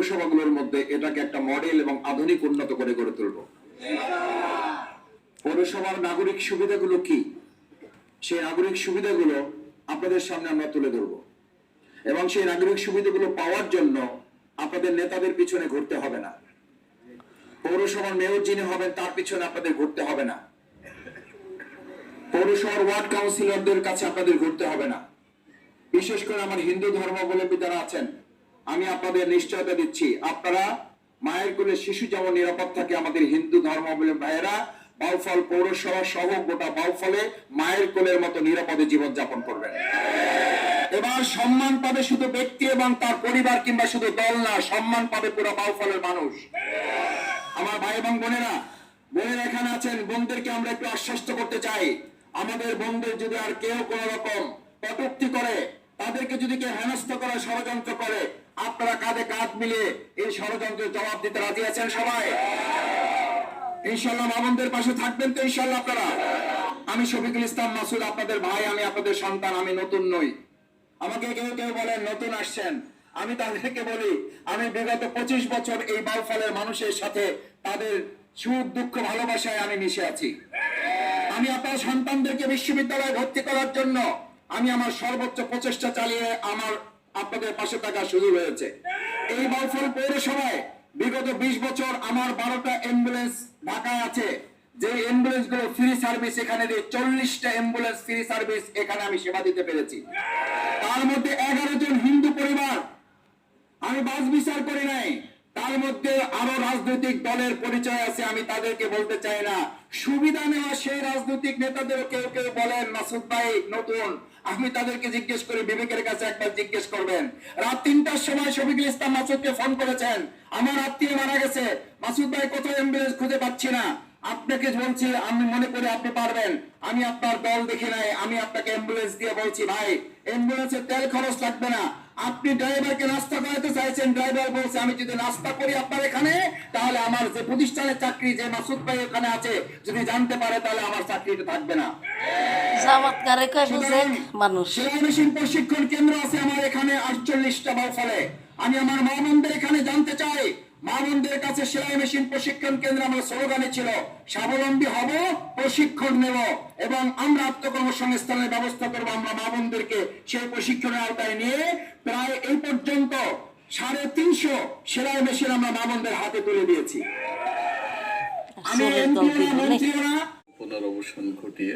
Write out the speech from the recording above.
পৌরসভাগুলোর মধ্যে এটাকে একটা মডেল এবং আধুনিক উন্নত করে গড়ে তুলব। পৌরসভার নাগরিক সুবিধাগুলো কি, সেই নাগরিক সুবিধাগুলো আপনাদের সামনে আমরা তুলে ধরব এবং সেই নাগরিক সুবিধাগুলো পাওয়ার জন্য আপনাদের নেতাদের পিছনে ঘুরতে হবে না। পৌরসভার মেয়র যিনি হবেন তার পিছনে আপনাদের ঘুরতে হবে না। পৌরসভার ওয়ার্ড কাউন্সিলরদের কাছে আপনাদের ঘুরতে হবে না। বিশেষ করে আমার হিন্দু ধর্মাবলম্বী যারা আছেন, আমি আপনাদের নিশ্চয়তা দিচ্ছি, আপনারা মায়ের কোলে শিশু যেমন নিরাপদ থাকে, আমাদের হিন্দু ধর্মাবলম্বী ভাইয়েরা বাউফল পৌরসভা সহ গোটা বাউফলে মায়ের কোলের মতো নিরাপদে জীবনযাপন করবেন। এবার সম্মান পাবে শুধু ব্যক্তি এবং তার পরিবার কিংবা শুধু দল না, সম্মান পাবে পুরো বাউফলের মানুষ। আমার ভাই এবং বোনেরা এখানে আছেন, বোনদেরকে আমরা একটু আশ্বস্ত করতে চাই, আমাদের বোনদের যদি আর কেউ কোন রকম কটূক্তি করে, তাদেরকে যদি কেউ হেনস্থা করে, ষড়যন্ত্র করে, আপনারা কাঁধে কাঁধ মিলিয়ে এই ষড়যন্ত্রের জবাব দিতে রাজি আছেন সবাই? ইনশাল্লাহ মা বোনদের পাশে থাকবেন তো ইনশাল্লাহ আপনারা? আমি শফিকুল ইসলাম মাসুদ, আপনাদের ভাই, আমি আপনাদের সন্তান, আমি নতুন নই। আমাকে কেউ কেউ বলেন নতুন আসছেন, আমি তাদেরকে বলি আমি বিগত 25 বছর এই বাউফলের মানুষের সাথে তাদের সুখ দুঃখ ভালোবাসায় আমি মিশে আছি। আমি আপনার সন্তানদেরকে বিশ্ববিদ্যালয়ে ভর্তি করার জন্য আমি আমার সর্বোচ্চ প্রচেষ্টা চালিয়ে আমার আপনাদের পাশে থাকা সুযোগ হয়েছে। এই বাউফল পৌরসভায় বিগত 20 বছর আমার 12টা অ্যাম্বুলেন্স ঢাকায় আছে, যে অ্যাম্বুলেন্স গুলো ফ্রি সার্ভিস এখানে দিয়ে 40টা অ্যাম্বুলেন্স ফ্রি সার্ভিস এখানে আমি সেবা দিতে পেরেছি। তার মধ্যে 11 জন হিন্দু পরিবার, আমি বাস বিচার করি নাই। তার মধ্যে আরো রাজনৈতিক দলের পরিচয় আছে, আমি তাদেরকে বলতে চাই না। সুবিধা নেওয়া সেই রাজনৈতিক নেতাদের কেউ কেউ বলেন মাসুদ ভাই নতুন, আমি তাদেরকে জিজ্ঞেস করি, বিবেকের কাছে একবার জিজ্ঞেস করবেন। রাত 3টার সময় শফিকুল ইসলাম মাসুদকে ফোন করেছেন, আমার আত্মীয় মারা গেছে, মাসুদ ভাই কোথাও অ্যাম্বুলেন্স খুঁজে পাচ্ছি না। আপনাকে বলছি, আমি মনে করি আপনি পারবেন, আমি আপনার দল দেখি নাই, আমি আপনাকে অ্যাম্বুলেন্স দিয়ে বলছি ভাই অ্যাম্বুলেন্সের তেল খরচ লাগবে না। আপনি ড্রাইভারকে নাস্তা করাতে চাইছেন, ড্রাইভার বলছে আমি যদি নাস্তা করি আপনার এখানে, তাহলে আমার যে প্রতিষ্ঠানের চাকরি, যে মাসুদ ভাই ওখানে আছে, যদি জানতে পারে তাহলে আমার চাকরিটা থাকবে না। সেলাই মেশিন প্রশিক্ষণ কেন্দ্র আছে আমার এখানে 48টা বাউফলে। আমি আমার মা বোনদের এখানে জানতে চাই, মা বোনদের কাছে সেলাই মেশিন প্রশিক্ষণ কেন্দ্র আমার স্লোগানে ছিল স্বাবলম্বী হব, প্রশিক্ষণ নেব এবং আমরা আত্মকর্মসংস্থানের ব্যবস্থা করবো। আমরা মা বোনদেরকে সেই প্রশিক্ষণের আওতায় নিয়ে প্রায় এই পর্যন্ত 350 সেলাই মেশিন আমরা মা বোনদের হাতে তুলে দিয়েছি। আমি পুনরবসন ঘটিয়ে